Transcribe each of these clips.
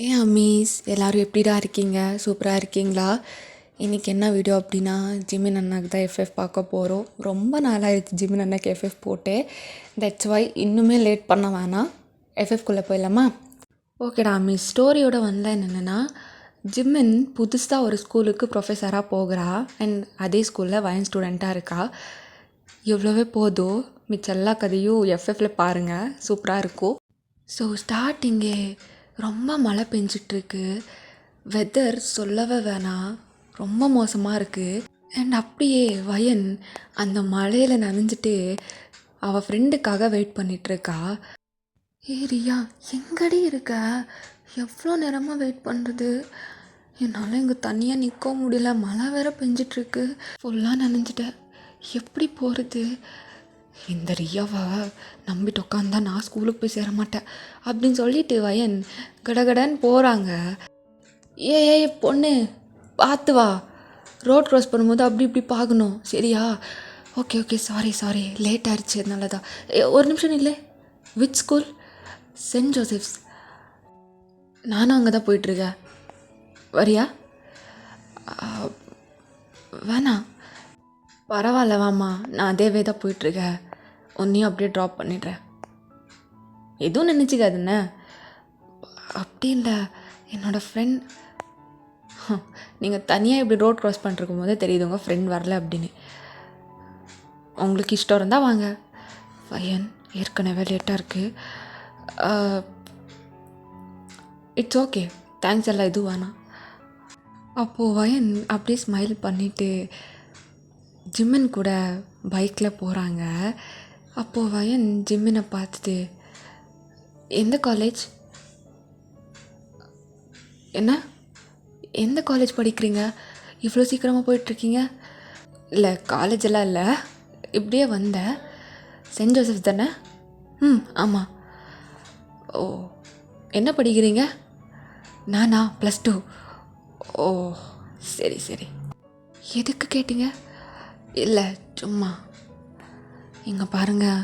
ஏன் அம்மீஸ் எல்லோரும் எப்படிடா இருக்கீங்க? சூப்பராக இருக்கீங்களா? இன்றைக்கி என்ன வீடியோ அப்படின்னா, ஜிமின் அண்ணாக்கு தான் எஃப்எஃப் பார்க்க போகிறோம். ரொம்ப நாளாகிடுச்சு ஜிமின் அண்ணாக்கு எஃப்எஃப் போட்டு. தட்ஸ் வை இன்னுமே லேட் பண்ண வேணாம், எஃப்எஃப்குள்ளே போயிடலாமா? ஓகேடா அம்மீஸ், ஸ்டோரியோட வந்தேன் என்னென்னா, ஜிமின் புதுசாக ஒரு ஸ்கூலுக்கு ப்ரொஃபஸராக போகிறா அண்ட் அதே ஸ்கூலில் வயன் ஸ்டூடெண்ட்டாக இருக்கா. எவ்வளோவே போதும், மிச்ச எல்லா கதையும் எஃப்எஃப்ல பாருங்கள், சூப்பராக இருக்கும். ஸோ ஸ்டார்டிங்கே ரொம்ப மழை பெஞ்சிட்ருக்கு, வெதர் சொல்லவே வேணாம், ரொம்ப மோசமாக இருக்குது. அண்ட் அப்படியே வயன் அந்த மழையில் நனைஞ்சிட்டு அவள் ஃப்ரெண்டுக்காக வெயிட் பண்ணிகிட்ருக்கா. ஏ ரியா, எங்கடி இருக்க? எவ்வளோ நேரமாக வெயிட் பண்ணுறது? என்னால் இங்கே தனியாக நிற்க முடியல, மழை வேற பெஞ்சிட்ருக்கு, ஃபுல்லாக நனைஞ்சிட்டேன், எப்படி போகிறது? இந்த ரியாவை நம்பிட்டு உட்காந்தா நான் ஸ்கூலுக்கு போய் சேர மாட்டேன் அப்படின்னு சொல்லிட்டு வயன் கடகடன்னு போகிறாங்க. ஏ பொண்ணு, பார்த்து வா, ரோட் க்ராஸ் பண்ணும்போது அப்படி இப்படி பார்க்கணும், சரியா? ஓகே சாரி லேட் ஆயிடுச்சு, அதனால தான். ஒரு நிமிஷம் இல்லை, விச் ஸ்கூல்? Send Joseph's. நானும் அங்கே தான் போயிட்டுருக்கேன், வரியா? வேணாம், பரவாயில்ல வாம்மா, நான் அதேவே தான் போயிட்டுருக்கேன், உன்னையும் அப்படியே ட்ராப் பண்ணிடுறேன், எதுவும் நினச்சிக்காதுண்ணே. அப்படி இல்லை, என்னோடய ஃப்ரெண்ட். நீங்கள் தனியாக இப்படி ரோட் க்ராஸ் பண்ணிருக்கும் போதே தெரியுது உங்கள் ஃப்ரெண்ட் வரல அப்படின்னு. உங்களுக்கு இஷ்டம் இருந்தால் வாங்க. பையன் ஏற்கனவே லேட்டாக இருக்குது, இட்ஸ் ஓகே, தேங்க்ஸ் எல்லாம் எதுவும் வேணாம். அப்போது வயன் அப்படியே ஸ்மைல் பண்ணிவிட்டு ஜிம்மின் கூட பைக்கில் போகிறாங்க. அப்போது வயன் ஜிம்மினை பார்த்துட்டு, எந்த காலேஜ்? என்ன, எந்த காலேஜ் படிக்கிறீங்க? இவ்வளோ சீக்கிரமாக போயிட்டுருக்கீங்க? இல்லை காலேஜெல்லாம் இல்லை, இப்படியே வந்தேன். சென்ட் ஜோசப் தானே? ஆமாம். ஓ, என்ன படிக்கிறீங்க? நானா +2. ஓ சரி. எதுக்கு கேட்டீங்க? இல்லை சும்மா. இங்கே பாருங்கள்,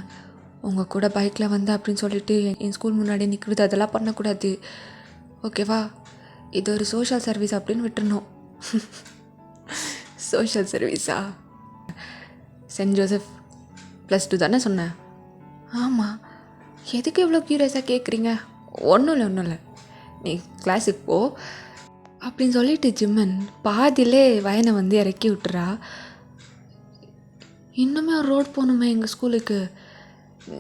உங்கள் கூட பைக்கில் வந்து அப்படின்னு சொல்லிட்டு என் ஸ்கூல் முன்னாடி நிற்கிறது அதெல்லாம் பண்ணக்கூடாது, ஓகேவா? இது ஒரு சோஷியல் சர்வீஸ் அப்படின்னு விட்டுருணும். சோஷியல் சர்வீஸா? சென்ட் ஜோசப் +2 தானே சொன்னேன்? ஆமாம். எதுக்கு இவ்வளோ க்யூரியஸாக கேட்குறீங்க? ஒன்றும் இல்லை, நீ கிளாஸுக்கு போ அப்படின்னு சொல்லிட்டு ஜிம்மன் பாதியிலே வயனை வந்து இறக்கி விட்டுறா. இன்னுமே ஒரு ரோட் போகணுமே எங்கள் ஸ்கூலுக்கு,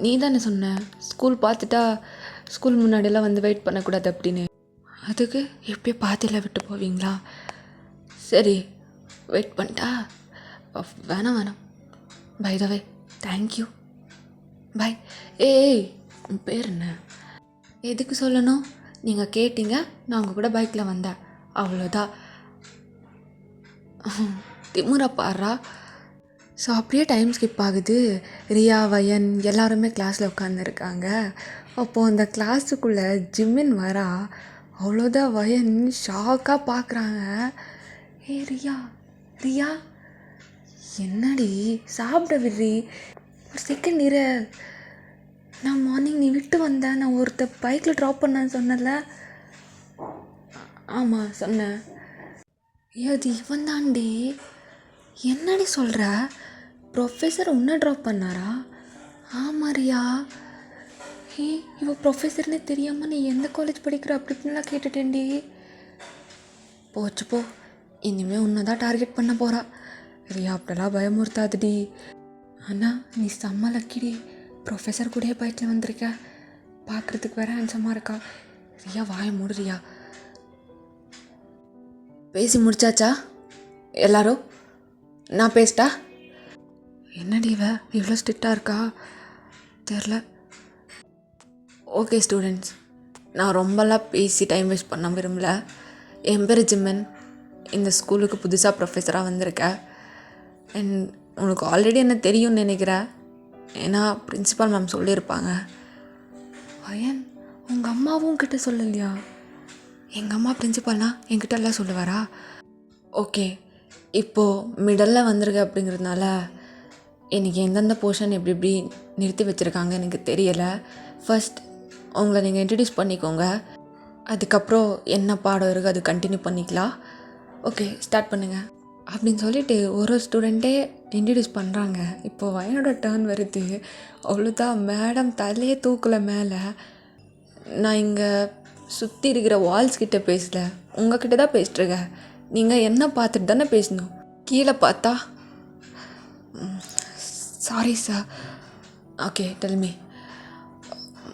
நீ தானே சொன்ன ஸ்கூல் பார்த்துட்டா ஸ்கூல் முன்னாடியெல்லாம் வந்து வெயிட் பண்ணக்கூடாது அப்படின்னு. அதுக்கு எப்படியோ பாதியில் விட்டு போவீங்களா? சரி, வெயிட் பண்ணிட்டா. வேணாம், பை த வே தேங்க்யூ, பாய். ஏய், உன் பேர் என்ன? எதுக்கு சொல்லணும்? நீங்கள் கேட்டீங்க, நான் உங்கள் கூட பைக்கில் வந்தேன், அவ்வளோதான். திமுறா பாடுறா. ஸோ அப்படியே டைம் ஸ்கிப் ஆகுது. ரியா, வயன் எல்லாருமே கிளாஸில் உட்காந்துருக்காங்க. அப்போது அந்த கிளாஸுக்குள்ளே ஜிம்மின் வரா. அவ்வளோதான், வயன் ஷாக்காக பார்க்குறாங்க. ஏ ரியா என்னடி, சாப்பிட விடுறி, ஒரு செகண்ட் இரு. நான் மார்னிங் நீ விட்டு வந்தேன், நான் ஒருத்தர் பைக்கில் ட்ராப் பண்ணேன்னு சொன்னல? ஆமாம் சொன்னேன். அது இவன் தாண்டி. என்னடி சொல்கிற? ப்ரொஃபஸர் உன்னை ட்ராப் பண்ணாரா? ஆமாரியா. இவ ப்ரொஃபஸர்னே தெரியாமல் நீ எந்த காலேஜ் படிக்கிற அப்படி இப்படின்லாம் கேட்டுட்டேன்டி. போச்சு போ, இனிமேல் உன்னை தான் டார்கெட் பண்ண போகிறா. ரியா அப்படிலாம் பயமுறுத்தாதுடி. ஆனால் நீ செம்ம லக்கிடி, ப்ரொஃபஸர் கூடயே பைக்கில் வந்திருக்க, பார்க்குறதுக்கு வேற ஹேண்ட்ஸமாக இருக்கா. ரியா வாய மூடு. ரியா, பேசி முடிச்சாச்சா எல்லாரும்? நான் பேசிட்டா? என்னடி இவ்வளோ ஸ்ட்ரிக்டாக இருக்கா தெரில. ஓகே ஸ்டூடெண்ட்ஸ், நான் ரொம்பலாம் பேசி டைம் வேஸ்ட் பண்ண விரும்பல. என் பேர் ஜிம்மன், இந்த ஸ்கூலுக்கு புதுசாக ப்ரொஃபஸராக வந்திருக்கேன். அண்ட் உனக்கு ஆல்ரெடி என்ன தெரியும்னு நினைக்கிறேன், ஏன்னா பிரின்சிபால் மேம் சொல்லியிருப்பாங்க. வயன், உங்கள் அம்மாவும் கிட்ட சொல்லலையா? எங்கள் அம்மா பிரின்சிபால்னா என்கிட்ட எல்லாம் சொல்லுவாரா? ஓகே, இப்போது மிடலில் வந்திருக்க அப்படிங்கிறதுனால இன்றைக்கி எந்தெந்த போர்ஷன் எப்படி நிறுத்தி வச்சுருக்காங்க எனக்கு தெரியலை. ஃபர்ஸ்ட் உங்களை நீங்கள் இன்ட்ரடியூஸ் பண்ணிக்கோங்க. அதுக்கப்புறம் என்ன பாடம் இருக்குது அது கண்டினியூ பண்ணிக்கலாம். ஓகே ஸ்டார்ட் பண்ணுங்கள் அப்படின்னு சொல்லிட்டு ஒரு ஸ்டூடெண்ட்டே இன்ட்ரடியூஸ் பண்ணுறாங்க. இப்போ வயனோட டேர்ன் வருது. அவ்வளோதான், மேடம் தலையே தூக்கலை மேலே. நான் இங்கே சுற்றி இருக்கிற வால்ஸ் கிட்டே பேசல, உங்ககிட்ட தான் பேசிட்டுருக்கேன். நீங்கள் என்ன பார்த்துட்டு தானே பேசணும். கீழே பார்த்தா sorry sir. Okay tell me.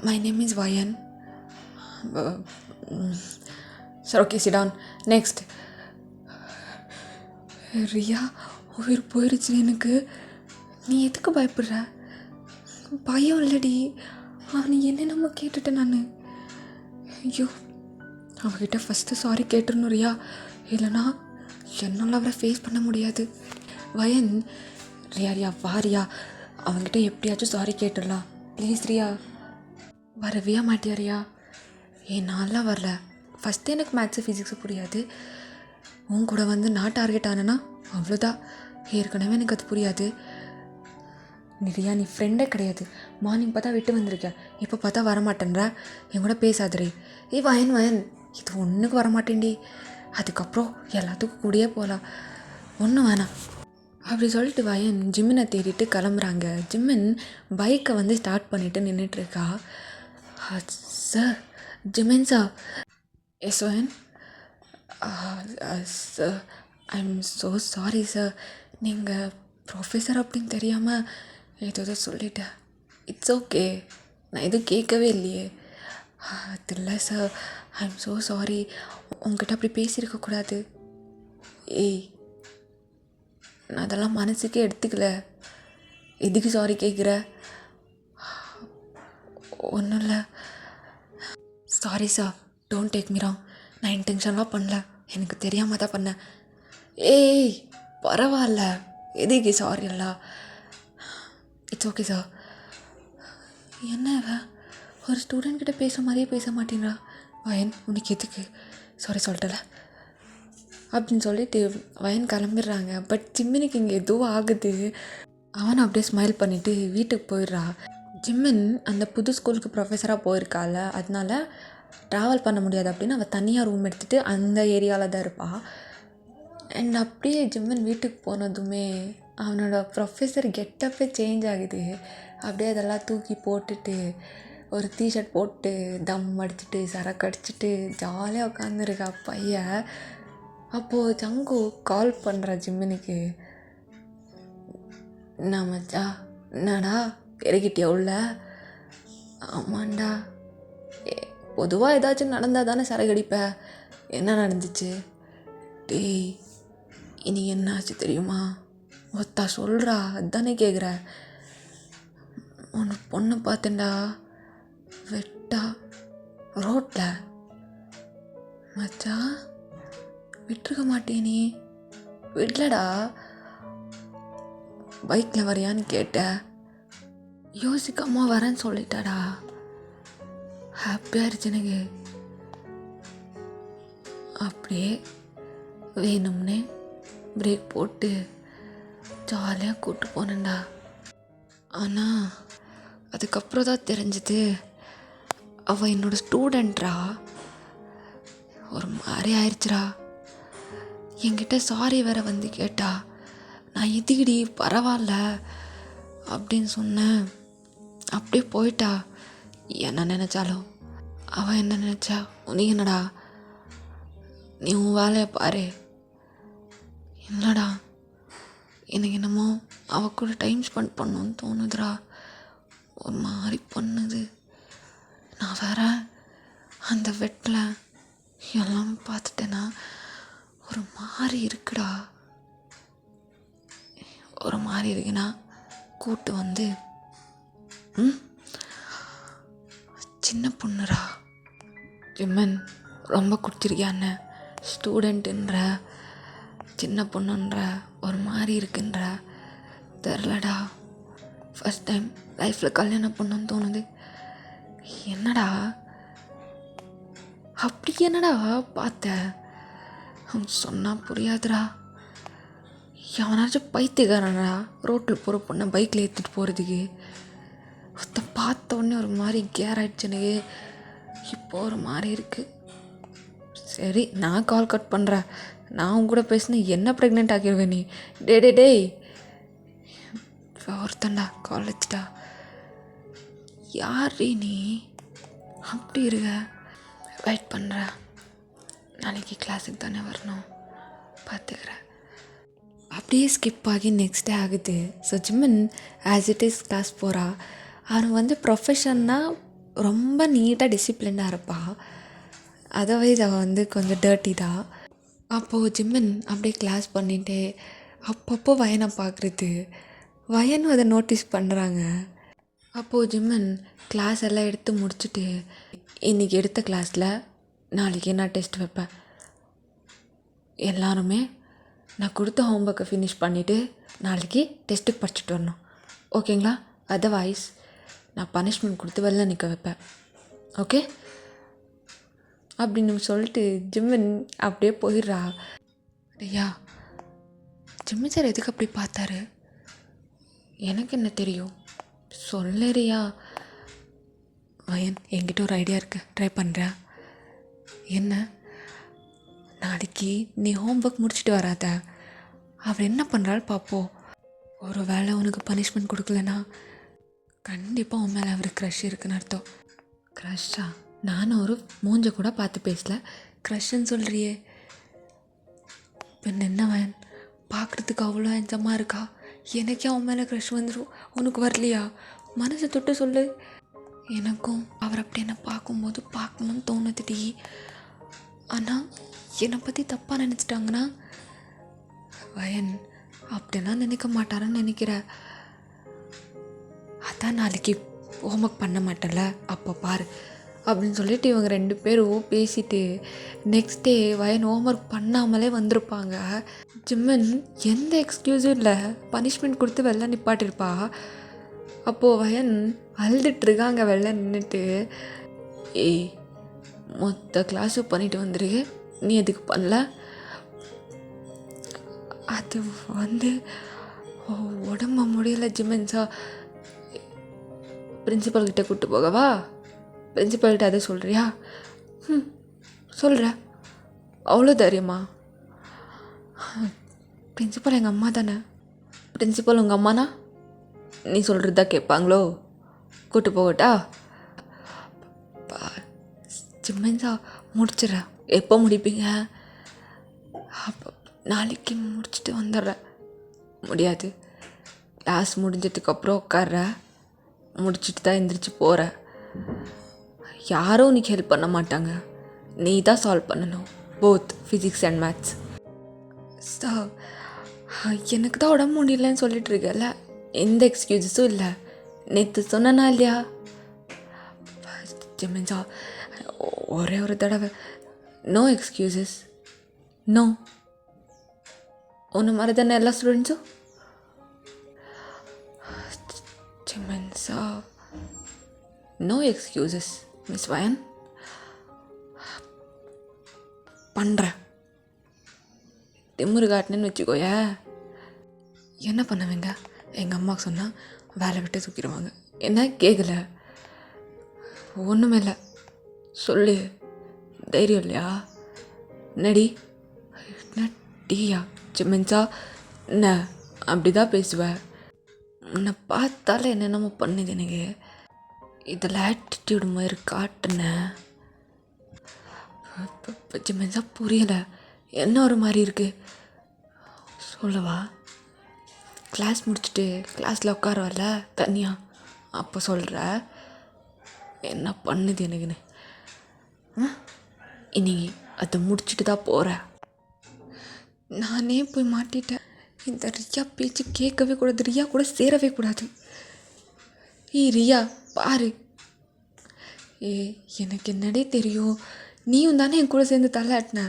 My name is வயன். Sir okay sit down. Next. Riya உயிர் போயிடுச்சு எனக்கு. நீ எதுக்கு பயப்படுற? பயம் இல்லடி, நீ என்னென்னமோ கேட்டுட்டேன் நான். ஐயோ, அவகிட்ட ஃபஸ்ட்டு சாரி கேட்டுருணும் ரியா, இல்லைனா என்னால் அவரை ஃபேஸ் பண்ண முடியாது. வயன், ரியா வாரியா, அவங்ககிட்ட எப்படியாச்சும் சாரி கேட்டுடலாம் ப்ளீஸ் ரியா. வரவே மாட்டியா ரியா? நான்லாம் வரல. ஃபஸ்ட்டு எனக்கு மேத்ஸு ஃபிசிக்ஸு புரியாது. உன் கூட வந்து நான் டார்கெட் ஆனேன்னா அவ்வளோதான். ஏற்கனவே எனக்கு அது புரியாது. ரியா நீ ஃப்ரெண்டே கிடையாது. மார்னிங் பார்த்தா விட்டு வந்திருக்க, இப்போ பார்த்தா வரமாட்டேன்ற. என் கூட பேசாதே. வயன் இது ஒன்றுக்கு வரமாட்டேன்டி. அதுக்கப்புறம் எல்லாத்துக்கும் கூடயே போகலாம், ஒன்றும் வேணாம் அப்படி சொல்லிட்டு வயன் ஜிம்மினை தேடிட்டு கிளம்புறாங்க. ஜிம்மின் பைக்கை வந்து ஸ்டார்ட் பண்ணிவிட்டு நின்றுட்டுருக்கா. சார், ஜிம்மின் சார். எஸ் வயன். Sir, I'm so sorry sir. நீங்கள் ப்ரொஃபஸர் அப்படின்னு தெரியாமல் ஏதோ சொல்லிட்டேன். இட்ஸ் ஓகே, நான் எதுவும் கேட்கவே இல்லையே. அது இல்லை சார், ஐம் ஸோ சாரி. உங்ககிட்ட அப்படி பேசியிருக்கக்கூடாது. நான் அதெல்லாம் மனசுக்கே எடுத்துக்கல. எதுக்கு சாரி கேட்குற? ஒன்றும் இல்லை. Sorry sir, don't take me wrong. நான் இன்டென்ஷன்லாம் பண்ணல, எனக்கு தெரியாமல் தான் பண்ணேன். பரவாயில்ல, எதுக்கு சாரி இல்ல. It's okay sir. என்ன ஒரு ஸ்டூடெண்ட் கிட்ட பேசுகிற மாதிரியே பேச மாட்டேங்கிறா. வயன், உனக்கு எதுக்கு சாரி சொல்லிட்டல அப்படின்னு சொல்லிட்டு வயன் கிளம்பிடுறாங்க. பட் ஜிம்மினுக்கு இங்கே எதுவும் ஆகுது. அவனை அப்படியே ஸ்மைல் பண்ணிவிட்டு வீட்டுக்கு போயிடுறா. ஜிம்மின் அந்த புது ஸ்கூலுக்கு ப்ரொஃபஸராக போயிருக்காள், அதனால ட்ராவல் பண்ண முடியாது அப்படின்னு அவள் தனியாக ரூம் எடுத்துகிட்டு அந்த ஏரியாவில் தான் இருப்பாள். அண்ட் அப்படியே ஜிம்மின் வீட்டுக்கு போனதுமே அவனோட ப்ரொஃபஸர் கெட்டப்பே சேஞ்ச் ஆகுது. அப்படியே அதெல்லாம் தூக்கி போட்டுட்டு ஒரு டிஷர்ட் போட்டு தம் அடிச்சுட்டு சரக்கு அடிச்சுட்டு ஜாலியாக உட்காந்துருக்கா பையன். அப்போது ஜங்கு கால் பண்ணுறா ஜிம்மினுக்கு. மச்சா, என்னடா இறக்கிட்டியா உள்ள? ஆமாண்டா. பொதுவாக ஏதாச்சும் நடந்தால் தானே சரக்கு அடிப்ப, என்ன நடந்துச்சு? டேய், இனி என்ன ஆச்சு தெரியுமா? ஒத்தா சொல்கிறா, அதுதானே கேட்குற. ஒன்று பொண்ணு பார்த்தேன்டா, வெட்டா ரோட்டில். மச்சா, விட்டுருக்க மாட்டே நீ? விடலடா. பைக்கில் வரையான்னு கேட்ட, யோசிக்காம வரேன்னு சொல்லிட்டாடா. ஹாப்பியாகிடுச்சு எனக்கு. அப்படியே வேணும்னே பிரேக் போட்டு ஜாலியாக கூப்பிட்டு போனேன்டா. ஆனால் அதுக்கப்புறம் தான் தெரிஞ்சது அவள் என்னோடய ஸ்டூடெண்ட்ரா. ஒரு மாதிரி ஆயிடுச்சுரா. என்கிட்ட சாரி வேற வந்து கேட்டா. நான் எதுக்கிடி, பரவாயில்ல அப்படின்னு சொன்னேன். அப்படியே போயிட்டா. என்ன நினச்சாலும் அவள் என்ன நினச்சா, நீ என்னடா, நீ உன் வேலையை பாரு. என்னடா, எனக்கு என்னமோ அவள் கூட டைம் ஸ்பெண்ட் பண்ணணுன்னு தோணுதுரா. ஒரு மாதிரி பண்ணுது. நான் வேற அந்த வெட்டில் எல்லாமே பார்த்துட்டேன்னா ஒரு மாதிரி இருக்குடா. ஒரு மாதிரி இருக்குன்னா கூட்டு வந்து சின்ன பொண்ணுரா. ஜிம்மன் ரொம்ப குடிச்சிருக்கியான்னு ஸ்டூடெண்ட்டுன்ற சின்ன பொண்ணுன்ற ஒரு மாதிரி இருக்குன்ற தெரிலடா. ஃபஸ்ட் டைம் லைஃப்பில் கல்யாணம் பண்ணணுன்னு தோணுது. என்னடா அப்படி என்னடா பார்த்த? சொன்னால் புரியாதுடா. எவனாச்சும் பைத்தியக்காரனடா ரோட்டில் போகிற பொண்ணை பைக்கில் ஏற்றிட்டு போகிறதுக்கு. ஒருத்த பார்த்த உடனே ஒரு மாதிரி கேர் ஆகிடுச்சு எனக்கு. இப்போ ஒரு மாதிரி இருக்குது. சரி நான் கால் கட் பண்ணுறேன். நான் உன் கூட பேசினேன் என்ன ப்ரெக்னென்ட் ஆக்கிடுவேன் நீ. டேய் ஒருத்தண்டா கால் வச்சுட்டா. யார் நீ அப்படி இருக்க? வெயிட் பண்ணுற, நாளைக்கு கிளாஸுக்கு தானே வரணும், பார்த்துக்கிறேன். அப்படியே ஸ்கிப் ஆகி நெக்ஸ்ட் டே ஆகுது. ஸோ ஜிம்மன் ஆஸ் இட் இஸ் கிளாஸ் போகிறா. அவன் ப்ரொஃபஷன்னா ரொம்ப நீட்டாக டிசிப்ளினாக இருப்பாள். அதர்வைஸ் அவள் கொஞ்சம் டர்ட்டி தான். அப்போது ஜிம்மன் அப்படியே கிளாஸ் பண்ணிகிட்டே அப்பப்போ வயனை பார்க்குறது. வயனும் அதை நோட்டீஸ் பண்ணுறாங்க. அப்போது ஜிம்மன் கிளாஸ் எல்லாம் எடுத்து முடிச்சுட்டு, இன்றைக்கி எடுத்த கிளாஸில் நாளைக்கு நான் டெஸ்ட் வைப்பேன், எல்லாருமே நான் கொடுத்த ஹோம்ஒர்க்கை ஃபினிஷ் பண்ணிவிட்டு நாளைக்கு டெஸ்ட்டுக்கு படிச்சுட்டு வரணும், ஓகேங்களா? அதர்வைஸ் நான் பனிஷ்மெண்ட் கொடுத்து வெளில நிற்க வைப்பேன், ஓகே அப்படின்னு சொல்லிட்டு ஜிம்மன் அப்படியே போயிடுறா. ரியா, ஜிம்மன் சார் எதுக்கு அப்படி பார்த்தாரு? எனக்கு என்ன தெரியும், சொல்ல ரியா. வயன், என்கிட்ட ஒரு ஐடியா இருக்குது, ட்ரை பண்ணுறேன். என்ன? நாளைக்கு நீ ஹோம்ஒர்க் முடிச்சுட்டு வராத, அவர் என்ன பண்ணுறாள் பார்ப்போம். ஒரு வேளை உனக்கு பனிஷ்மெண்ட் கொடுக்கலனா கண்டிப்பாக உன் மேலே அவருக்கு க்ரஷ் இருக்குன்னு அர்த்தம். க்ரஷ்ஷா? நானும் ஒரு மூஞ்ச கூட பார்த்து பேசல, க்ரஷ்ன்னு சொல்கிறியே. பின்ன என்ன வயன், பார்க்குறதுக்கு அவ்வளோ எஞ்சமாக இருக்கா, எனக்கே அவன் மேலே க்ரஷ் வந்துடும், உனக்கு வரலையா? மனசை தொட்டு சொல்லு. எனக்கும் அவர் அப்படி என்னை பார்க்கும்போது பார்க்கணும்னு தோணுதுடி. ஆனால் என்னை பற்றி தப்பாக நினச்சிட்டாங்கன்னா? வயன், அப்படிலாம் நினைக்க மாட்டாருன்னு நினைக்கிற. அதான் நாளைக்கு ஹோம்ஒர்க் பண்ண மாட்டேன்ல, அப்போ பாரு அப்படின்னு சொல்லிட்டு இவங்க 2 பேரும் பேசிட்டு நெக்ஸ்ட் டே வயன் ஹோம்ஒர்க் பண்ணாமலே வந்திருப்பாங்க. ஜிம்மன் எந்த எக்ஸ்கியூஸும் இல்லை, பனிஷ்மெண்ட் கொடுத்து வெளில நிப்பாட்டிருப்பா. அப்போது வயன் அழுதுட்ருக்காங்க வெளில நின்றுட்டு. ஏய், மொத்த கிளாஸும் பண்ணிட்டு வந்துரு, நீ எதுக்கு பண்ணல? அது உடம்பு முடியலை ஜிம்மன்ஸா, பிரின்சிபல்கிட்ட கூப்பிட்டு போகவா? பிரின்சிபல்கிட்ட அதை சொல்கிறியா? சொல்கிற, அவ்வளோ தைரியமா? பிரின்சிபல் எங்கள் அம்மா தானே. பிரின்சிபல் உங்கள் அம்மானா நீ சொல்கிறதா கேட்பாங்களோ? கூப்பிட்டு போகட்டா? ஜிம்மன்ஸா, முடிச்சிடற. எப்போ முடிப்பீங்க? அப்போ நாளைக்கு முடிச்சுட்டு வந்துடுறேன். முடியாது, கிளாஸ் முடிஞ்சதுக்கப்புறம் உட்கார்ற, முடிச்சுட்டு தான் எந்திரிச்சு போகிற. யாரும் உனக்கு ஹெல்ப் பண்ண மாட்டாங்க, நீ தான் சால்வ் பண்ணணும், both physics and maths. So எனக்கு தான் உடம்பு முடியலன்னு சொல்லிட்டு இருக்கல, எந்த எக்ஸ்கியூஸஸும் இல்லை. நேற்று சொன்னா இல்லையா? ஜிம்மன்ஸா, ஒரே ஒரு தடவை, நோ எக்ஸ்கியூசஸ், நோ. உன்ன மாதிரி தானே எல்லா ஸ்டூடெண்ட்ஸும். ஜிம்மன்ஸா, நோ எக்ஸ்கியூசஸ் மிஸ் வயன். பண்ணுறேன், திமுரு காட்டினேன்னு வச்சுக்கோய. என்ன பண்ணுவீங்க? எங்கள் அம்மாவுக்கு சொன்னால் வேலை விட்டு தூக்கிடுவாங்க. என்ன கேட்கல? ஒன்றுமே இல்லை, சொல்லு. தைரியம் இல்லையா? நடி டீயா? ஜிம்மன்ஸா, என்ன அப்படி தான் பேசுவேன்? உன்னை பார்த்தாலே என்னென்னமோ பண்ணுது எனக்கு. இதில் ஆட்டிடியூடு மாதிரி காட்டுனேன். ஜிம்மன்ஸா, புரியலை, என்ன ஒரு மாதிரி இருக்குது சொல்லவா? கிளாஸ் முடிச்சுட்டு கிளாஸில் உட்காரவல்ல தனியா, அப்போ சொல்கிற என்ன பண்ணுது எனக்குன்னு. இன்னைக்கு அதை முடிச்சுட்டு தான் போகிறேன். நானே போய் மாட்டிட்டேன். இந்த ரியா பேச்சு கேட்கவே கூடாது, ரியா கூட சேரவே கூடாது. ரியா பாரு, எனக்கு என்னடே தெரியும், நீயும் தானே என் கூட சேர்ந்து தள்ளாட்டின.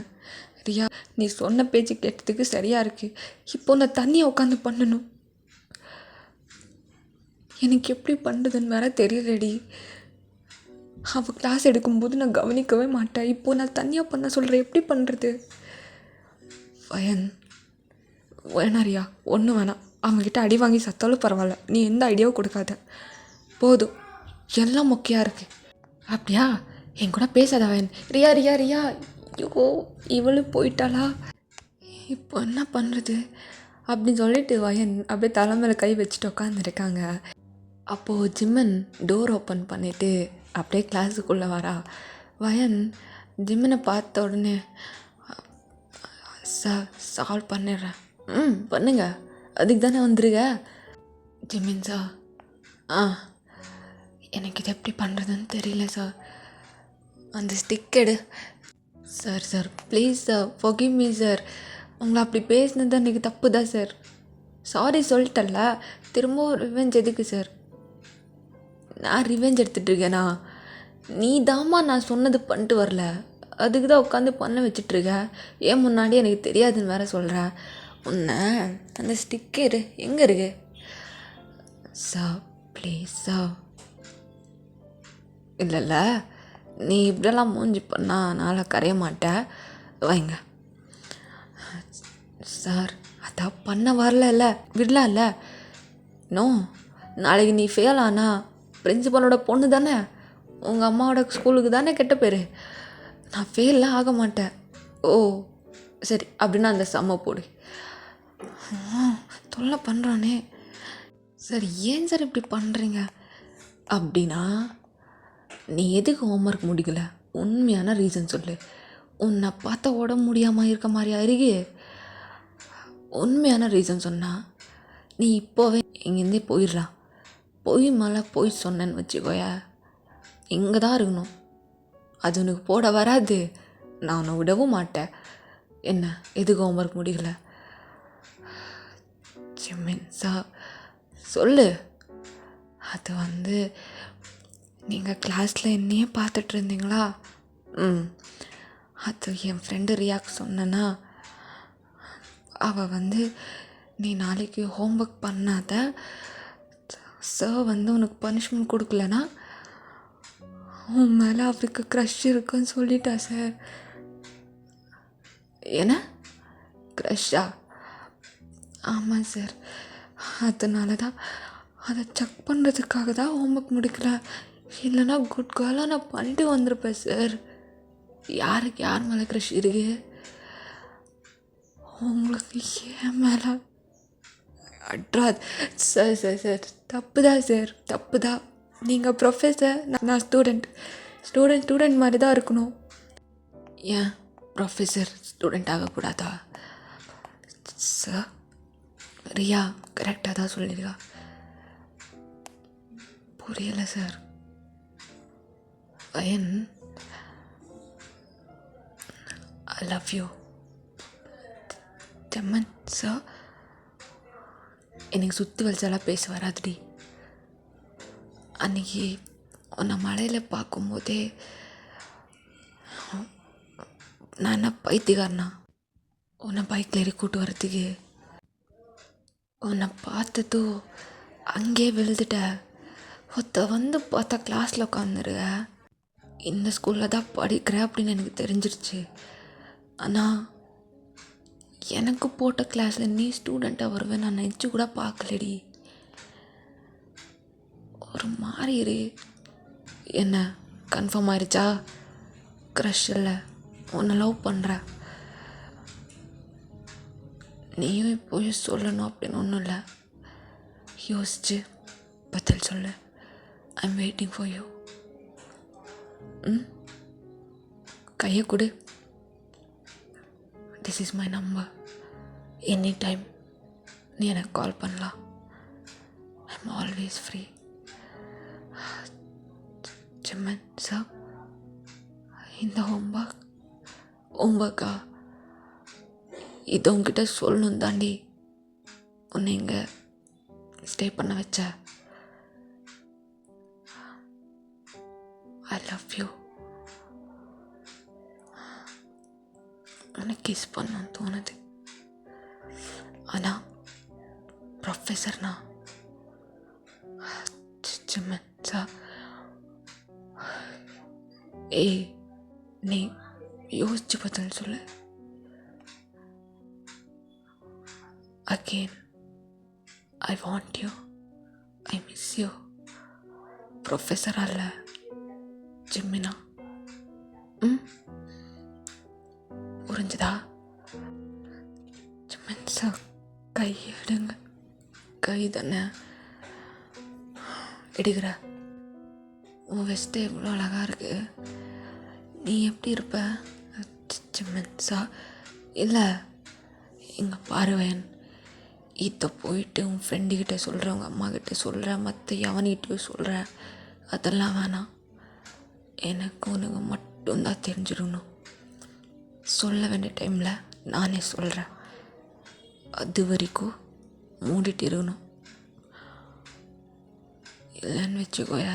ரியா, நீ சொன்ன பேச்சு கேட்டதுக்கு சரியாக இருக்குது. இப்போ நான் தனியாக உட்காந்து பண்ணணும். எனக்கு எப்படி பண்ணுறதுன்னு வேற தெரியலடி. அவள் கிளாஸ் எடுக்கும்போது நான் கவனிக்கவே மாட்டேன். இப்போது நான் தனியாக பண்ண சொல்கிறேன், எப்படி பண்ணுறது? வயன், வேணா ரியா, ஒன்றும் வேணாம். அவங்ககிட்ட அடி வாங்கி சத்தாலும் பரவாயில்ல, நீ எந்த ஐடியாவும் கொடுக்காத, போதும். எல்லாம் மொக்கையாக இருக்குது. அப்படியா? என் கூட பேசாத வயன். ரியா ரியா ரியா, ஐயோ இவளும் போயிட்டாளா, இப்போ என்ன பண்ணுறது அப்படின்னு சொல்லிட்டு வயன் அப்படியே தலைமையில கை வச்சுட்டு உட்காந்துருக்காங்க. அப்போது ஜிம்மன் டோர் ஓப்பன் பண்ணிவிட்டு அப்படியே கிளாஸுக்குள்ளே வரா. வயன் ஜிம்மனை பார்த்த உடனே சால்வ் பண்ணிடுறேன். பண்ணுங்க, அதுக்கு தானே வந்துருங்க. ஜிமின் சார், எனக்கு இது எப்படி பண்ணுறதுன்னு தெரியல சார். அந்த ஸ்டிக் எடு. Sir please sir, forgive me sir. உங்களை அப்படி பேசினது அன்றைக்கி தப்பு தான் சார். சாரி சொல்லிட்டல்ல, திரும்பவும் ரிவெஞ்ச் எதுக்கு சார்? நான் ரிவெஞ்ச் எடுத்துகிட்ருக்கேனா? நீ தாம்மா நான் சொன்னது பண்ணிட்டு வரல, அதுக்கு தான் உட்காந்து பண்ண வச்சிட்ருக்க. ஏன் முன்னாடி எனக்கு தெரியாதுன்னு வேற சொல்கிற. உன்னை அந்த ஸ்டிக்கரு எங்கே இருக்கு? Sir please sir. இல்லைல்ல, நீ இப்படியெல்லாம் மூஞ்சி பண்ணால் நான் கரைய மாட்டேன். வைங்க சார். அதான் பண்ண வரல, விடலாம்ல. நோ, நாளைக்கு நீ ஃபெயில் ஆனா பிரின்சிபலோட பொண்ணு தானே, உங்கள் அம்மாவோட ஸ்கூலுக்கு தானே கெட்ட பேர். நான் ஃபெயிலாம் ஆக மாட்டேன். ஓ சரி, அப்படின்னா அந்த செம்ம போடு. தொல்லை பண்ணுறானே. சார் ஏன் சார் இப்படி பண்ணுறீங்க? அப்படின்னா நீ எதுக்கு ஹோம்ஒர்க் முடிக்கல? உண்மையான ரீசன் சொல்லு. உன்னை பார்த்தா உடம்பு முடியாமல் இருக்க மாதிரி அருகே உண்மையான ரீசன் சொன்னால் நீ இப்போவே இங்கேருந்தே போயிடலாம். போய் மேலே போய் சொன்னேன்னு வச்சுக்கோய, இங்கே தான் இருக்கணும். அது உனக்கு போட வராது, நான் உன்னை விடவும் மாட்டேன். என்ன எதுக்கு ஹோம்ஒர்க் முடியல? ஜிமின் சார் சொல்லு. அது நீங்கள் கிளாஸில் என்னையே பார்த்துட்டு இருந்தீங்களா? அது என் ஃப்ரெண்டு ரியாக்கு சொன்னேன்னா, அவள் நீ நாளைக்கு ஹோம்ஒர்க் பண்ணாத, சார் உனக்கு பனிஷ்மெண்ட் கொடுக்கலனா உன் மேலே அவருக்கு க்ரஷ் இருக்குன்னு சொல்லிட்டா சார். என்ன க்ரஷ்ஷா? ஆமாம் சார். அதனால தான் அதை செக் பண்ணுறதுக்காக தான் ஹோம்ஒர்க் முடிக்கல. இல்லைனா குட் கேர்லாக நான் பண்ணிட்டு வந்திருப்பேன் சார். யாருக்கு யார் மேலே க்ரஷ் இருக்கு? உங்களுக்கு ஏன் மேலே அட்ராது சார். சார் தப்பு தான் சார், தப்பு தான். நீங்கள் ப்ரொஃபஸர், நான் ஸ்டூடெண்ட் மாதிரி தான் இருக்கணும். ஏன் ப்ரொஃபஸர் ஸ்டூடெண்ட் ஆகக்கூடாதா? சார் ரியா கரெக்டாக தான் சொல்லியிருக்கா. புரியலை sir. Ayan, I love you. ஜம்மன் சார், எனக்கு சுற்றி வலிச்சாலாம் பேச வராதுடி. அன்றைக்கி உன்னை மலையில் பார்க்கும்போதே நான் என்ன பைத்தியக்காரனா உன்னை பைக்கில் ஏறி கூட்டு வரத்துக்கு? உன்னை பார்த்ததோ அங்கே விழுந்துட்ட. ஒருத்த பார்த்தா கிளாஸில் உட்காந்துருக்க, இந்த ஸ்கூலில் தான் படிக்கிற அப்படின்னு எனக்கு தெரிஞ்சிருச்சு. ஆனால் எனக்கு போட்ட கிளாஸில் நீ ஸ்டூடெண்ட்டாக வருவேன் நான் நினச்சி கூட பார்க்கலடி. ஒரு மாதிரி இரு. என்ன கன்ஃபார்ம் ஆயிடுச்சா? க்ரஷ் இல்லை, உன்னை லவ் பண்ணுற. நீயும் இப்போயே சொல்லணும் அப்படின்னு ஒன்றும் இல்லை. யோசிச்சு பதில் சொல்லு. I am waiting for you. கையை கொடு. This is my number. Any time நீ எனக்கு கால் பண்ணலாம். I am always free. ஜிம்மன் சார், இந்த ஹோம்ஒர்க்கா இது உங்ககிட்ட சொல்லணும் தாண்டி உன்னை இங்கே ஸ்டே பண்ண வச்ச. ஐ லவ் யூ. உன்னை கிஸ் பண்ணணும்னு தோணுது. ஆனால் ப்ரொஃபஸர்னா ஜிம்மன் சார். ஏய், நீ யோசிச்சு பதில் சொல்லு. Again, I want you. I miss you. Professor அல்ல, ஜிம்மினா. புரிஞ்சுதா? ஜிமின் சார் கை எடுங்க. கை தானே எடுக்கிற. உன் வெஸ்ட்டு எவ்வளோ அழகாக இருக்கு. நீ எப்படி இருப்ப? ஜிமின் சார் இல்லை இங்கே பாருவேன். இதை போயிட்டு உன் ஃப்ரெண்டுக்கிட்ட சொல்கிறேன், உங்கள் அம்மாக்கிட்ட சொல்கிறேன், மற்ற எவனிகிட்டையும் சொல்கிறேன். அதெல்லாம் வேணாம். எனக்கு உனக்கு மட்டும்தான் தெரிஞ்சிடணும். சொல்ல வேண்டிய டைமில் நானே சொல்கிறேன். அது வரைக்கும் மூடிட்டு இருக்கணும். இல்லைன்னு வச்சுக்கோய,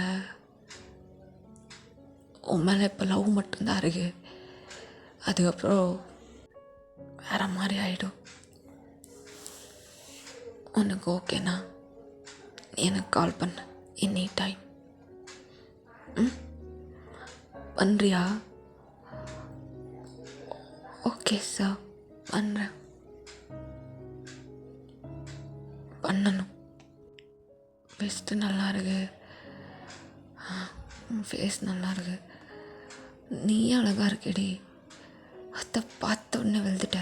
உன் மேலே இப்போ லவ் மட்டும்தான் இருக்கு. அதுக்கப்புறம் வேறு மாதிரி ஆகிடும். உனக்கு ஓகேண்ணா நீ எனக்கு கால் பண்ண எனி டைம். பண்ணுறியா? ஓகே சார் பண்ணுறேன். பண்ணணும். பெஸ்ட்டு நல்லா இருக்கு. ஃபேஸ் நல்லா இருக்கு. நீ அழகாக இருக்கடி. அதை பார்த்த உடனே வெளுத்துட்ட.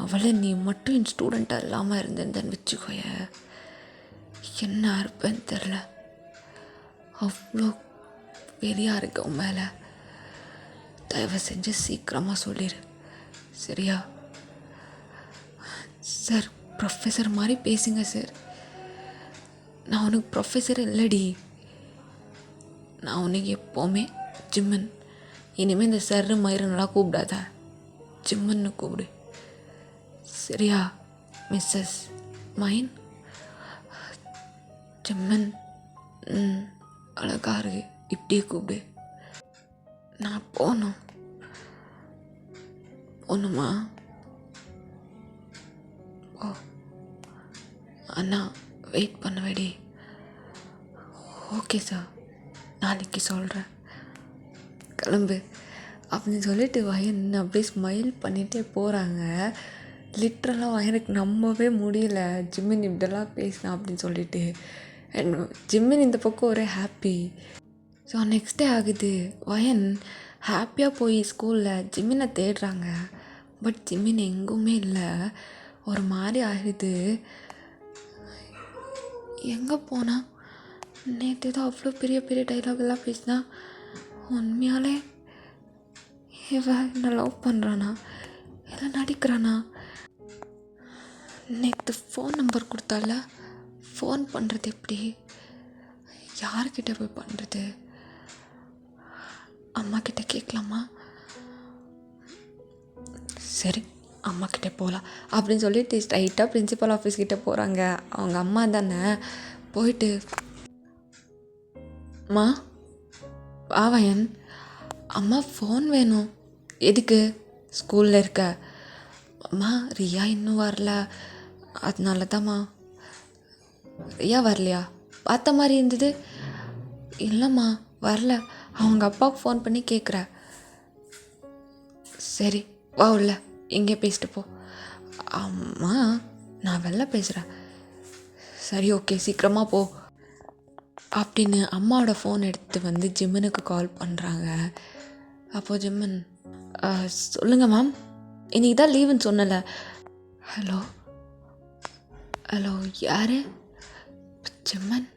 அவளை நீ மட்டும் என் ஸ்டூடெண்ட்டாக இல்லாமல் இருந்தேன்னு வச்சுக்கோய, என்ன இருப்பேன்னு தெரில. அவ்வளோ வெறியாக இருக்க உன் மேலே. தயவு செஞ்சு சீக்கிரமாக சொல்லிடு சரியா? சார் ப்ரொஃபஸர் மாதிரி பேசுங்க சார். நான் உனக்கு ப்ரொஃபஸர் இல்லடி. நான் உனக்கு எப்போவுமே ஜிம்மன். இனிமேல் இந்த சர்ரு மயிரனெலாம் கூப்பிடாத, ஜிம்மன்னு கூப்பிடு சரியா? மிஸ்ஸஸ் மைன் ஜிம்மன். அழகா இருக்கு, இப்படியே கூப்பிடு. நான் போகணுமா? ஓ அண்ணா வெயிட் பண்ண வேடி. ஓகே சார் நாளைக்கு சொல்கிறேன். கிளம்பு அப்படின்னு சொல்லிட்டு வயன் அப்படியே ஸ்மைல் பண்ணிகிட்டே போகிறாங்க. லிட்ரலாக எனக்கு நம்பவே முடியல, ஜிம்மின் இப்படிலாம் பேசினான் அப்படின்னு சொல்லிட்டு. அண்ட் ஜிம்மின் இந்த பக்கம் ஒரே ஹாப்பி. ஸோ நெக்ஸ்ட் டே ஆகுது. வயன் ஹாப்பியாக போய் ஸ்கூலில் ஜிம்மினை தேடுறாங்க. பட் ஜிம்மின் எங்குமே இல்லை. ஒரு மாதிரி ஆகிடுது. எங்கே போனா? நேற்று தான் அவ்வளோ பெரிய பெரிய டைலாக்லாம் பேசினா. உண்மையாலே என்ன லவ் பண்ணுறானா இல்லை நடிக்கிறானா? நேற்று ஃபோன் நம்பர் கொடுத்தால, ஃபோன் பண்ணுறது எப்படி? யார்கிட்ட போய் பண்ணுறது? அம்மாக்கிட்ட கேட்கலாமா? சரி அம்மாக்கிட்ட போகலாம் அப்படின்னு சொல்லிட்டு ஸ்ட்ரைட்டாக பிரின்சிபல் ஆஃபீஸ்கிட்ட போகிறாங்க. அவங்க அம்மா தானே. போயிட்டு அம்மா வாவயன், அம்மா ஃபோன் வேணும். எதுக்கு? ஸ்கூலில் இருக்க. அம்மா ரியா இன்னும் வரல, அதனால தான்மா. ரியா வரலையா? பார்த்த மாதிரி இருந்தது. இல்லைம்மா வரல, அவங்க அப்பாவுக்கு ஃபோன் பண்ணி கேட்குற. சரி வா உள்ள, இங்கே பேசிட்டு போ. அம்மா நான் வெளில பேசுகிறேன். சரி ஓகே சீக்கிரமாக போ அப்படின்னு அம்மாவோட ஃபோன் எடுத்து வந்து ஜிம்மனுக்கு கால் பண்ணுறாங்க. அப்போது ஜிம்மன் சொல்லுங்கள் மேம், இன்றைக்கி தான் லீவுன்னு சொன்னல. ஹலோ யார்? ஜிம்மன்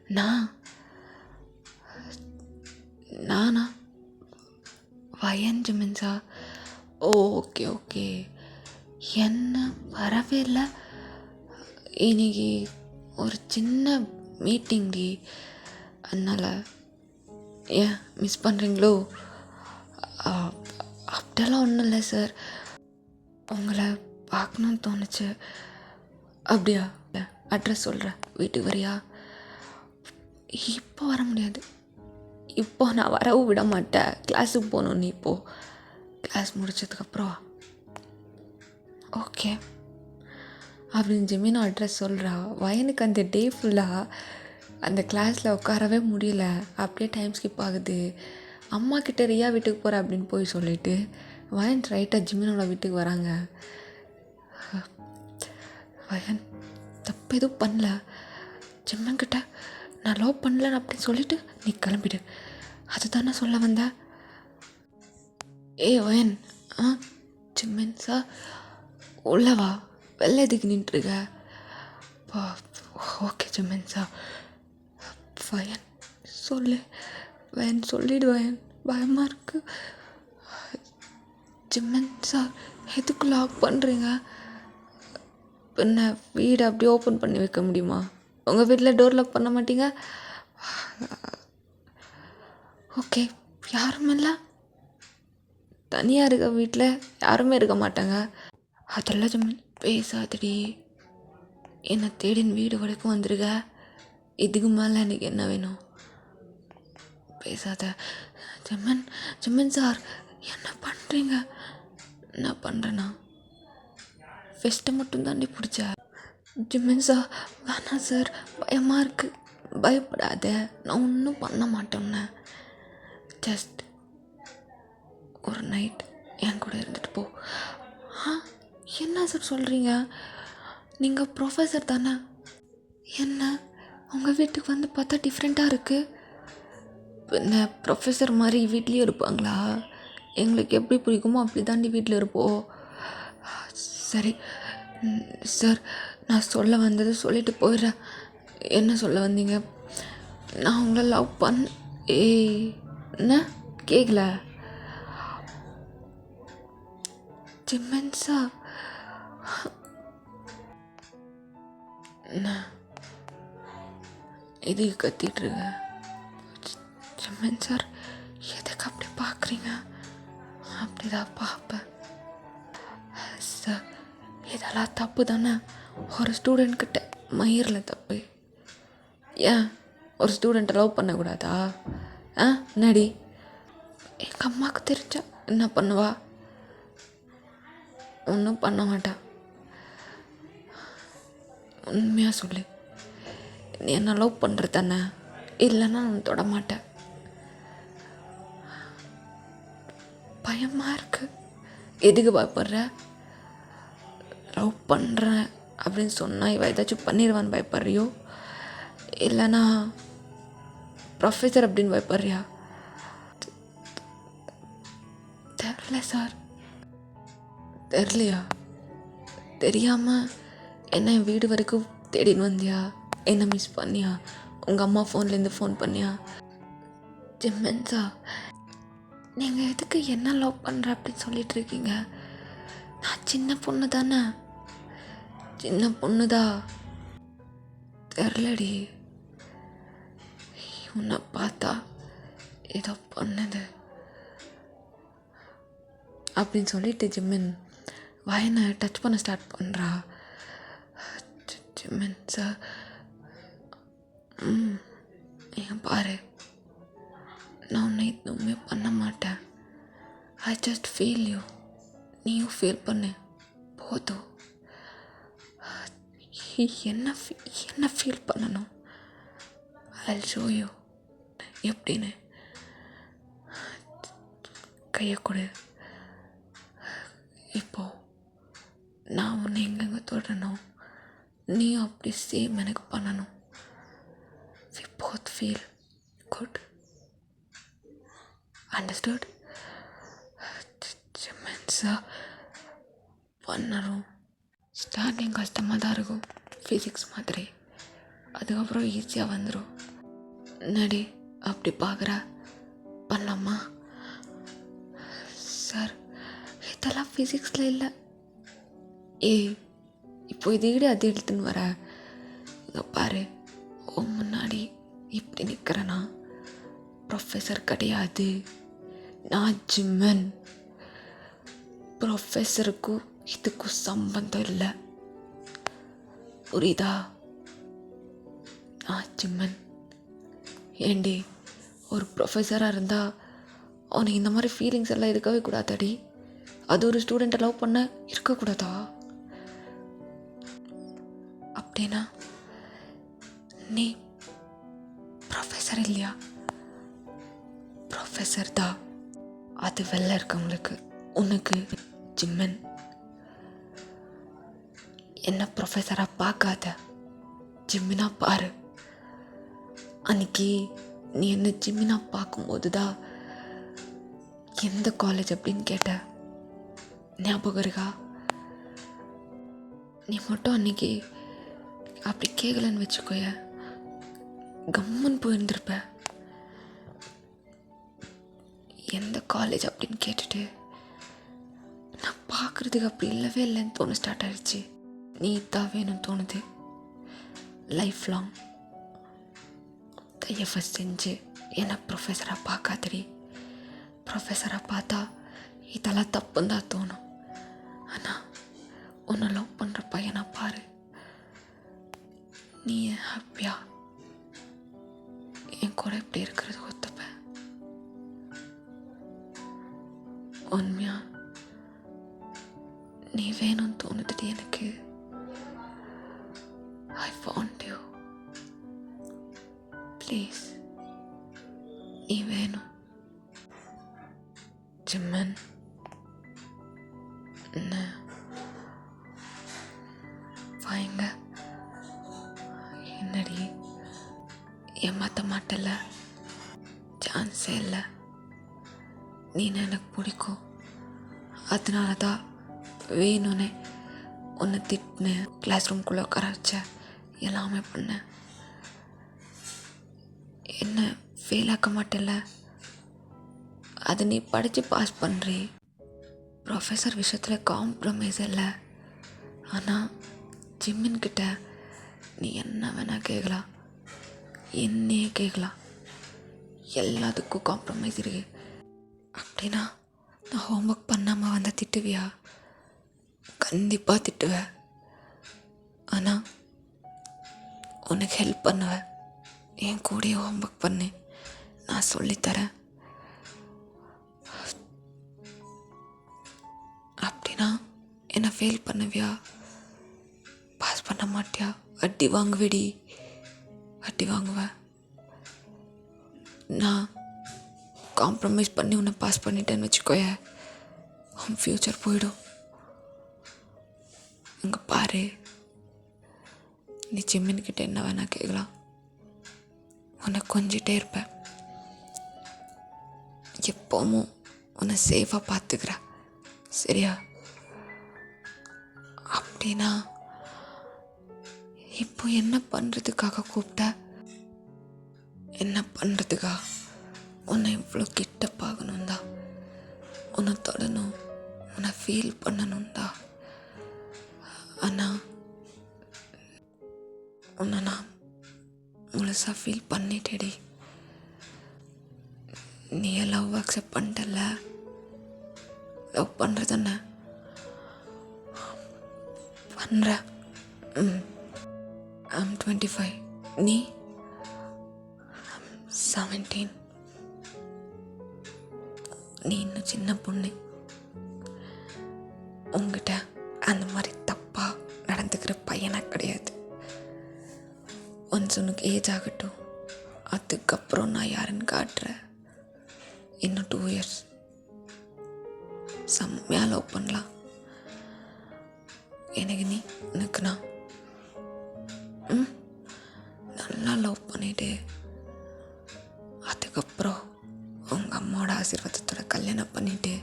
நானா? வயன் ஜிம்மன் சார். ஓகே என்ன வரவே இல்லை. இன்னைக்கு ஒரு சின்ன மீட்டிங்டி, அதனால் ஏன் மிஸ் பண்ணுறீங்களோ? அப்படியெல்லாம் ஒன்றும் இல்லை சார், உங்களை பார்க்கணுன்னு தோணுச்சு. அப்படியா? அட்ரஸ் சொல்கிறேன், வீட்டுக்கு வரியா? இப்போ வர முடியாது, இப்போ நான் வரவும் விட மாட்டேன். கிளாஸுக்கு போகணும். நீ இப்போது கிளாஸ் முடிச்சதுக்கப்புறம் ஓகே அப்படின்னு ஜிமின் அட்ரஸ் சொல்கிறா. வயனுக்கு அந்த டே ஃபுல்லாக அந்த கிளாஸில் உட்காரவே முடியல. அப்படியே டைம் ஸ்கிப் ஆகுது. அம்மா கிட்ட ரியா வீட்டுக்கு போகிற அப்படின்னு போய் சொல்லிவிட்டு வயன் ரைட்டாக ஜிமினோட வீட்டுக்கு வராங்க. வயன் தப்பு எதுவும் பண்ணல. ஜிம்மன்கிட்ட நான் லவ் பண்ணலன்னு அப்படின்னு சொல்லிவிட்டு நீ கிளம்பிடு, அதுதானே சொல்ல வந்த? வயன் ஜிம்மன் சார் உள்ளவா வெளில எதுக்கு நின்றுருக்க? Okay ஜிம்மன் sir. வயன் சொல்லு, வயன் சொல்லிடு வயன், பயமாக இருக்கு. ஜிம்மன் சார் எதுக்கு லாக் பண்ணுறீங்க? பின்ன வீடு அப்படியே ஓப்பன் பண்ணி வைக்க முடியுமா? உங்கள் வீட்டில் டோர் லாக் பண்ண மாட்டீங்க? ஓகே, யாரும் இல்லை, தனியாக இருக்க வீட்டில் யாருமே இருக்க மாட்டாங்க. அதெல்லாம் ஜிம்மன் பேசாதடி, என்னை தேடின் வீடு வரைக்கும் வந்துருக்க, இதுக்கு மேலே எனக்கு என்ன வேணும்? பேசாத ஜிம்மன். ஜிம்மன் சார் என்ன பண்ணுறீங்க? என்ன பண்ணுறேன்னா ஃபெஸ்ட்டை மட்டும் தாண்டி பிடிச்ச. ஜிம்மன் சார் வேணாம் சார், பயமாக இருக்குது. பயப்படாத, நான் ஒன்றும் பண்ண மாட்டேன்னே. ஜஸ்ட் ஒரு நைட் என் கூட இருந்துட்டு போ. என்ன சார் சொல்கிறீங்க? நீங்கள் ப்ரொஃபஸர் தானே? என்ன உங்கள் வீட்டுக்கு வந்து பார்த்தா டிஃப்ரெண்ட்டாக இருக்குது. என்ன ப்ரொஃபஸர் மாதிரி வீட்லேயும் இருப்பாங்களா? எங்களுக்கு எப்படி பிடிக்குமோ அப்படி தாண்டி வீட்டில் இருப்போம். சரி சார், நான் சொல்ல வந்தது சொல்லிட்டு போயிடுறேன். என்ன சொல்ல வந்தீங்க? நான் உங்களை லவ் என்ன கேட்கல ஜிம்மன் சார். என்ன இதுக்கு கத்திட்டுருக்க? ஜிம்மன் சார் எதுக்கு அப்படி பார்க்குறீங்க? அப்படிதான் பார்ப்பேன் சார். இதெல்லாம் தப்பு தானே? ஒரு ஸ்டூடெண்ட்கிட்ட மயிரில் தப்பு. ஏன் ஒரு ஸ்டூடெண்ட்டை லவ் பண்ணக்கூடாதா? நடி எங்கள் அம்மாவுக்கு தெரிஞ்சா என்ன பண்ணுவா? ஒன்றும் பண்ண மாட்டா. உண்மையாக சொல்லு, நீ என்ன லவ் பண்ணுற தானே? இல்லைன்னா நான் தொட மாட்டேன். பயமாக இருக்கு. எதுக்கு பயப்படுற? லவ் பண்ணுறேன் அப்படின்னு சொன்னால் இவ ஏதாச்சும் பண்ணிடுவான்னு பயப்படுறியோ, இல்லைனா ப்ரொஃபஸர் அப்படின்னு பயப்படுறியா? தெரில சார். தெரியலையா? தெரியாமல் என்ன என் வீடு வரைக்கும் தேடின்னு வந்தியா? என்ன மிஸ் பண்ணியா? உங்கள் அம்மா ஃபோன்லேருந்து ஃபோன் பண்ணியா? ஜிம்மன் சார் நீங்கள் எதுக்கு என்ன லவ் பண்ணுற அப்படின்னு சொல்லிட்டு இருக்கீங்க? நான் சின்ன பொண்ணு தானே? சின்ன பொண்ணுதா? தெரிலடி, உன்னை பார்த்தா ஏதோ பண்ணது அப்படின்னு சொல்லிட்டு ஜிம்மன் வயனை டச் பண்ண ஸ்டார்ட் பண்ணுறா. ஜிம்மன் சார் நீங்கள் பாரு, நான் உன்னை எதுவுமே பண்ண மாட்டேன். ஐ ஜஸ்ட் ஃபீல் யூ, நீயும் ஃபீல் பண்ணு போதும். என்ன ஃபீல் பண்ணணும்? I'll show you எப்படின்னு. கையை கொடு. இப்போ நான் உன்னை எங்கெங்கே தொடரணும், நீயும் அப்படி சேம் எனக்கு பண்ணணும். We both feel good. Understood? ஜிம்மன்ஸா பண்ணணும். ஸ்டார்டிங் கஷ்டமாக தான் இருக்கும், ஃபிசிக்ஸ் மாதிரி. அதுக்கப்புறம் ஈஸியாக வந்துடும். நடி அப்படி பார்க்குற பண்ணலாமா? சார் இதெல்லாம் ஃபிசிக்ஸில் இல்லை. இப்போ இதை விட அது எடுத்துன்னு வர. இங்கே பாரு, முன்னாடி இப்படி நிற்கிறேன்னா ப்ரொஃபஸர் கிடையாது, நான் ஜிம்மன். ப்ரொஃபஸருக்கும் இதுக்கும் சம்பந்தம் இல்லை, புரியுதா? ஜிம்மன். ஏண்டி ஒரு ப்ரொஃபஸராக இருந்தால் அவனுக்கு இந்த மாதிரி ஃபீலிங்ஸ் எல்லாம் இருக்கவே கூடாதாடி? அது ஒரு ஸ்டூடெண்ட்டை லவ் பண்ண இருக்கக்கூடாதா? அப்படின்னா நீ ப்ரொஃபஸர் இல்லையா? ப்ரொஃபஸர் தான், அது வெளில இருக்கவங்களுக்கு. உனக்கு ஜிம்மன். என்ன ப்ரொஃபஸராக பார்க்காத, ஜிம்மினா பாரு. அன்னைக்கு நீ என்ன ஜிம்மினா பார்க்கும்போது தான் எந்த காலேஜ் அப்படின்னு கேட்ட. ஞாபகம் இருக்கா? நீ மட்டும் அன்னைக்கு அப்படி கேட்கலன்னு வச்சுக்கோய, கம்மன் போயிருந்திருப்ப. எந்த காலேஜ் அப்படின்னு கேட்டுட்டு நான் பார்க்குறதுக்கு அப்படி இல்லவே இல்லைன்னு தோண ஸ்டார்ட் ஆகிடுச்சு. நீ தான் வேணும்னு தோணுது. லைஃப் லாங் கையை ஃபஸ்ட் செஞ்சு என்னை ப்ரொஃபஸராக பார்க்காதடி. ப்ரொஃபஸராக பார்த்தா இதெல்லாம் தப்புன்னு தான் தோணும். ஆனால் உன்னை லவ் பண்ணுற பையனை பாரு, நீ ஹாப்பியா என் கூட இப்படி இருக்கிறது ஒத்துப்ப. உண்மையா நீ வேணும்னு தோணுதுடி எனக்கு. I want you. ப்ளீஸ், நீ வேணும். ஜிம்மன், என்ன வாங்க. என்னடி ஏமாற்ற மாட்டல? சான்ஸே இல்லை. நீ எனக்கு பிடிக்கும், அதனால தான் வேணும்னே உன்னை திட்டினேன், கிளாஸ் ரூம்குள்ளே உட்கார வச்ச, எல்லாமே பண்ணேன். என்ன ஃபெயில் ஆக்க மாட்டேல? அது நீ படித்து பாஸ் பண்ணுறி. ப்ரொஃபஸர் விஷயத்தில் காம்ப்ரமைஸ் இல்லை. ஆனால் ஜிம்மின்கிட்ட நீ என்ன வேணால் கேட்கலாம், என்னையே கேட்கலாம், எல்லாத்துக்கும் காம்ப்ரமைஸ் இருக்கு. அப்படின்னா நான் ஹோம்ஒர்க் பண்ணாமல் வந்தால் திட்டுவியா? கண்டிப்பாக திட்டுவேன். ஆனால் உனக்கு ஹெல்ப் பண்ணுவேன். என் கூடயே ஹோம்ஒர்க் பண்ணு, நான் சொல்லித்தரேன். அப்படின்னா என்னை ஃபெயில் பண்ணுவியா? பாஸ் பண்ண மாட்டியா? அடி வாங்குவேடி. அடி வாங்குவேன். நான் காம்ப்ரமைஸ் பண்ணி உன்னை பாஸ் பண்ணிட்டேன்னு வச்சுக்கோய, உன் ஃப்யூச்சர் போயிடும். இங்கே பாரு, நீ ஜிம்மின்கிட்ட என்ன வேணா கேட்கலாம், உன்னை கொஞ்சிட்டே இருப்பேன். எப்பவும் உன்னை சேஃபாக பார்த்துக்கிற, சரியா? அப்படின்னா இப்போ என்ன பண்ணுறதுக்காக கூப்பிட்ட? என்ன பண்ணுறதுக்கா? உன்னை இவ்வளோ கிட்ட பார்க்கணும் தான், உன்னை தொடணும், உன்னை ஃபீல் பண்ணணும் தான். ஆனால் உன்னை நான் முழுசாக ஃபீல் பண்ணிட்டேடி. நீ லவ் அக்செப்ட் பண்ணிட்டல? லவ் பண்ணுறது என்ன பண்ணுற? ஐம் 25, நீ 17. நீ இன்னும் சின்ன பொண்ணு. உங்ககிட்ட அந்த மாதிரி தப்பாக நடந்துக்கிற பையனா கிடையாது. ஒன்ஸ் உனக்கு ஏஜ் ஆகட்டும், அதுக்கப்புறம் நான் யாருன்னு காட்டுறேன். இன்னும் 2 years செம்மையாக லவ் பண்ணலாம். எனக்கு நீ, உனக்கு நான் நல்லா லவ் பண்ணிட்டு அதுக்கப்புறம் உங்கள் அம்மாவோட ஆசீர்வாதத்தோட கல்யாணம் பண்ணிட்டு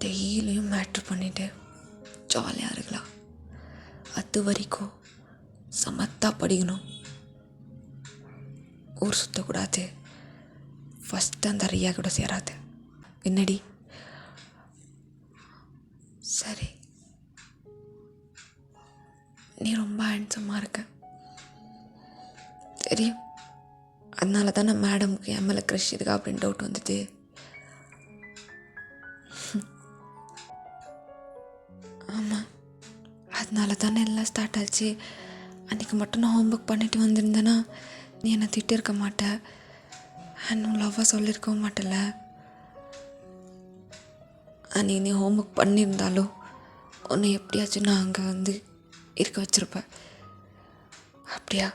டெய்லியும் மேட்ரு பண்ணிட்டு ஜாலியாக இருக்கலாம். அது வரைக்கும் சமத்தாக படிக்கணும், ஊர் சுற்றக்கூடாது, ஃபஸ்ட்டு அந்த ரியா கூட சேராது. என்னடி? சரி, நீ ரொம்ப ஹேண்ட்ஸமாக இருக்க தெரியும். அதனால தானே மேடமுக்கு என் மேலே க்ரஷ் இருக்கா அப்படின்னு டவுட் வந்துட்டு. ஆமாம், அதனால தானே எல்லாம் ஸ்டார்ட் ஆச்சு. அன்றைக்கி மட்டும் நான் ஹோம்ஒர்க் பண்ணிட்டு வந்திருந்தேன்னா நீ என்னை திட்டு இருக்க மாட்டேன், இன்னும் லவ்வாக சொல்லியிருக்கவும் மாட்டேல. அன்றைக்கி நீ ஹோம்ஒர்க் பண்ணியிருந்தாலும் உன்னை எப்படியாச்சும் நான் அங்கே வந்து இருக்க வச்சுருப்பேன். அப்படியா?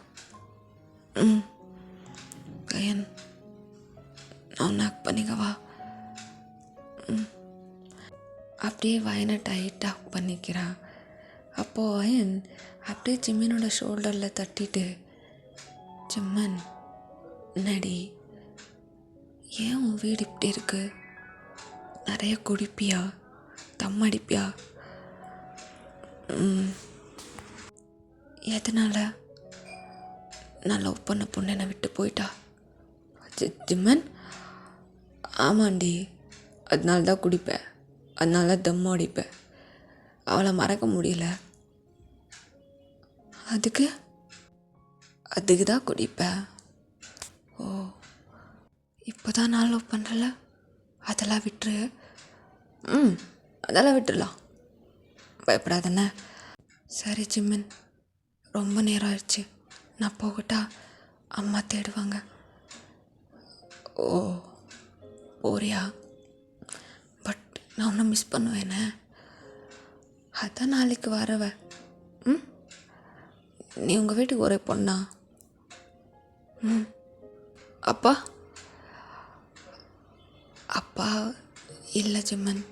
கயன், நான் நாக் பண்ணிக்கவா? அப்படியே வயனை டைட்டாக பண்ணிக்கிறா. அப்போது வயன் அப்படியே ஜிம்மனோட ஷோல்டரில் தட்டிட்டு, ஜிம்மன் என்னடி, ஏன் உன் வீடு இப்படி இருக்கு? நிறைய குடிப்பியா? தம் அடிப்பியா? எதனால்? நான் லவ் பண்ண பொண்ணு என்னை விட்டு போயிட்டா. ஜிம்மன், ஆமாண்டி, அதனால தான் குடிப்பேன், அதனால தான் தம் அடிப்பேன். அவளை மறக்க முடியல, அதுக்கு தான் குடிப்பேன். ஓ, இப்போ தான் நான் லவ் பண்ணுறல, அதெல்லாம் விட்டுரு. அதெல்லாம் விட்டுடலாம், பயப்படாதண்ணே. சரி ஜிம்மன், ரொம்ப நேரம் ஆயிடுச்சு, நான் போகட்டா? அம்மா தேடுவாங்க. ஓ, போறியா? பட் நான் ஒன்றும் மிஸ் பண்ணுவேனே. அதான் நாளைக்கு வரவ. நீ உங்கள் வீட்டுக்கு ஒரே பொண்ணா? அப்பா? அப்பா இல்லை ஜிம்மன்,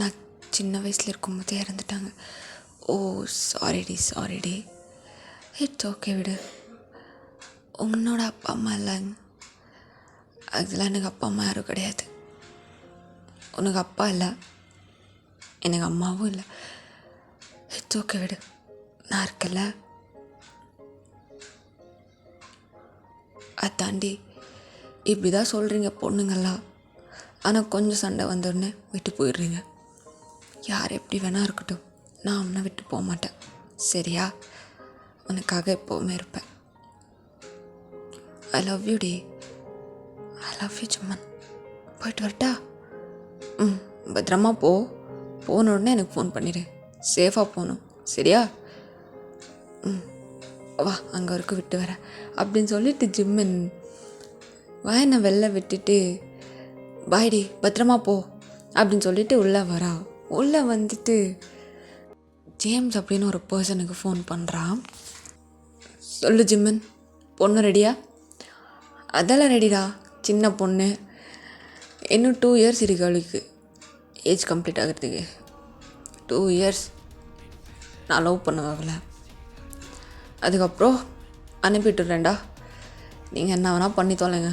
நான் சின்ன வயசில் இருக்கும்போதே இறந்துட்டாங்க. ஓ, சாரிடி. இட்ஸ் ஓகே, விடு. உன்னோட அப்பா அம்மா இல்லைங்க? அதெல்லாம் எனக்கு அப்பா அம்மா யாரும் கிடையாது. உனக்கு அப்பா இல்லை, எனக்கு அம்மாவும் இல்லை. இட்ஸ் ஓகே, விடு, நான் இருக்கல. அதாண்டி இப்படி தான் சொல்கிறீங்க பொண்ணுங்கள்லாம், ஆனால் கொஞ்சம் சண்டை வந்தோடனே விட்டு போயிடுறீங்க. யார் எப்படி வேணா இருக்கட்டும், நான் அவனை விட்டு போக மாட்டேன், சரியா? உனக்காக எப்போவுமே இருப்பேன். ஐ லவ் யூ டி. ஐ லவ் யூ ஜிம்மன். போயிட்டு வரட்டா? பத்திரமா போன உடனே எனக்கு ஃபோன் பண்ணிடு, சேஃபாக போகணும், சரியா? வா, அங்கே வரைக்கும் விட்டு வரேன் அப்படின்னு சொல்லிட்டு ஜிம்மன் வாயனை வெளில விட்டுட்டு, பாய்டி, பத்திரமா போ அப்படின்னு சொல்லிட்டு உள்ளே வரா. உள்ளே வந்துட்டு ஜேம்ஸ் அப்படின்னு ஒரு பர்சனுக்கு ஃபோன் பண்ணுறான். சொல்லு ஜிம்மன், பொண்ணு ரெடியா? அதெல்லாம் ரெடிடா, சின்ன பொண்ணு, இன்னும் 2 இயர்ஸ் இருக்கு அவளுக்கு ஏஜ் கம்ப்ளீட் ஆகிறதுக்கு. 2 இயர்ஸ் நான் லவ் பண்ணுவாங்கள, அதுக்கப்புறம் அனுப்பிட்டுறேன்டா. நீங்கள் என்ன வேணால் பண்ணி தொலைங்க,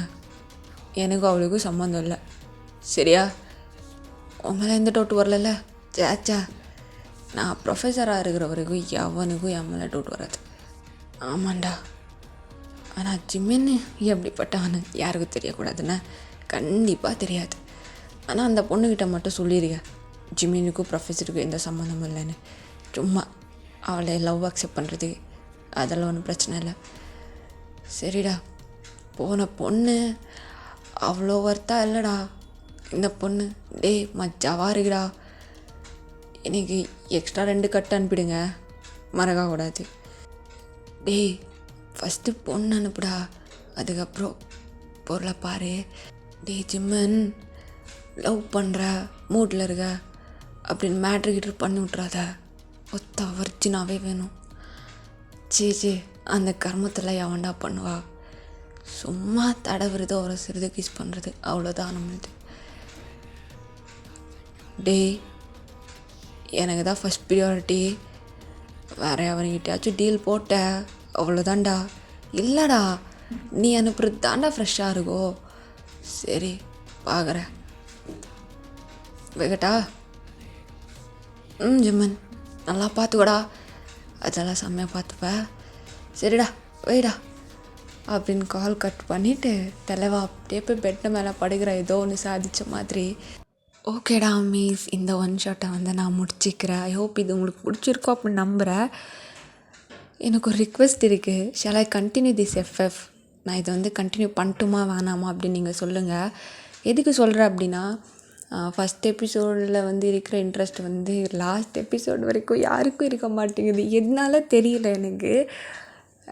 எனக்கும் அவளுக்கும் சம்மந்தம் இல்லை, சரியா? உங்களை எந்த டவுட் வரல? சேச்சா, நான் ப்ரொஃபஸராக இருக்கிற வரைக்கும் எவனுக்கும் என் மேலே டவுட் வராது. ஆமாண்டா, ஆனால் ஜிம்மின்னு எப்படிப்பட்டவனு யாருக்கும் தெரியக்கூடாதுன்னு கண்டிப்பாக தெரியாது. ஆனால் அந்த பொண்ணுக்கிட்ட மட்டும் சொல்லிடுங்க, ஜிம்மினுக்கும் ப்ரொஃபஸருக்கும் எந்த சம்மந்தமும் இல்லைன்னு. சும்மா அவளை லவ் அக்செப்ட் பண்ணுறது, அதெல்லாம் ஒன்றும் பிரச்சனை இல்லை, சரிடா? போன பொண்ணு அவ்வளோ ஒர்த்தா இல்லைடா இந்த பொண்ணு. டேய் மச்சாவாக இருக்குடா, எனக்கு எக்ஸ்ட்ரா 2 கட்டு அனுப்பிடுங்க, மறக்கக்கூடாது. டேய் ஃபஸ்ட்டு பொண்ணு அனுப்புடா, அதுக்கப்புறம் பொருளை பாரு. டேய் ஜிம்மன், லவ் பண்ணுற மூட்டில் இருக்க அப்படின்னு மேட்ரு பண்ணி விட்றாத, ஒத்தா வர்ஜினாவே வேணும். சே அந்த கர்மத்தில் எவன்டா பண்ணுவா? சும்மா தடவுறது, ஒரு சிறிது கிஸ் பண்ணுறது, அவ்வளோதான் நம்மளுது. டேய் எனக்கு தான் ஃபஸ்ட் ப்ரியாரிட்டி, வேற அவனுக்கிட்டயாச்சும் டீல் போட்ட அவ்வளோதான்டா. இல்லைடா, நீ அனுப்புறது தாண்டா ஃப்ரெஷ்ஷாக இருக்கோ. சரி பார்க்குறேன், வைக்கட்டா? ஜிம்மன், நல்லா பார்த்துக்கோடா, அதெல்லாம் செம்மையாக பார்த்துப்ப, சரிடா வைடா அப்படின்னு கால் கட் பண்ணிவிட்டு தலைவா அப்படியே போய் பெட்டை மேலே படுகிற ஏதோ ஒன்று சாதித்த மாதிரி. ஓகேடா மீஸ், இந்த ஒன் ஷாட்டை வந்து நான் முடிச்சிக்கிறேன். ஐ ஹோப் இது உங்களுக்கு பிடிச்சிருக்கோம் அப்படின்னு நம்புகிறேன். எனக்கு ஒரு ரிக்வெஸ்ட் இருக்குது, shall I continue this FF? நான் இதை வந்து கண்டினியூ பண்ணட்டுமா வேணாமா அப்படின்னு நீங்கள் சொல்லுங்கள். எதுக்கு சொல்கிறேன் அப்படின்னா, ஃபஸ்ட் எபிசோடில் வந்து இருக்கிற இன்ட்ரெஸ்ட் வந்து லாஸ்ட் எபிசோடு வரைக்கும் யாருக்கும் இருக்க மாட்டேங்குது, எதனால தெரியல எனக்கு.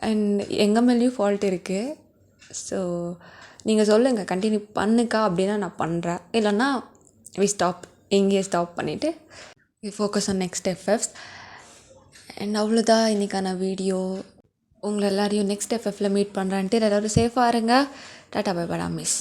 அண்ட் எங்கள் மேலேயும் ஃபால்ட் இருக்குது. ஸோ நீங்கள் சொல்லுங்கள், கண்டினியூ பண்ணுக்கா அப்படின்னா நான் பண்ணுறேன், இல்லைன்னா வி ஸ்டாப், இங்கேயே ஸ்டாப் பண்ணிவிட்டு வி ஃபோக்கஸ் ஆன் நெக்ஸ்ட் எஃப்எஃப்ஸ். அண்ட் அவ்வளோதான் இன்றைக்கான வீடியோ. உங்களை எல்லாரையும் நெக்ஸ்ட் எஃப்எஃப்பில் மீட் பண்ணுறேன்ட்டு எல்லோரும் சேஃபாக இருங்க. Ta-ta bye bye miss.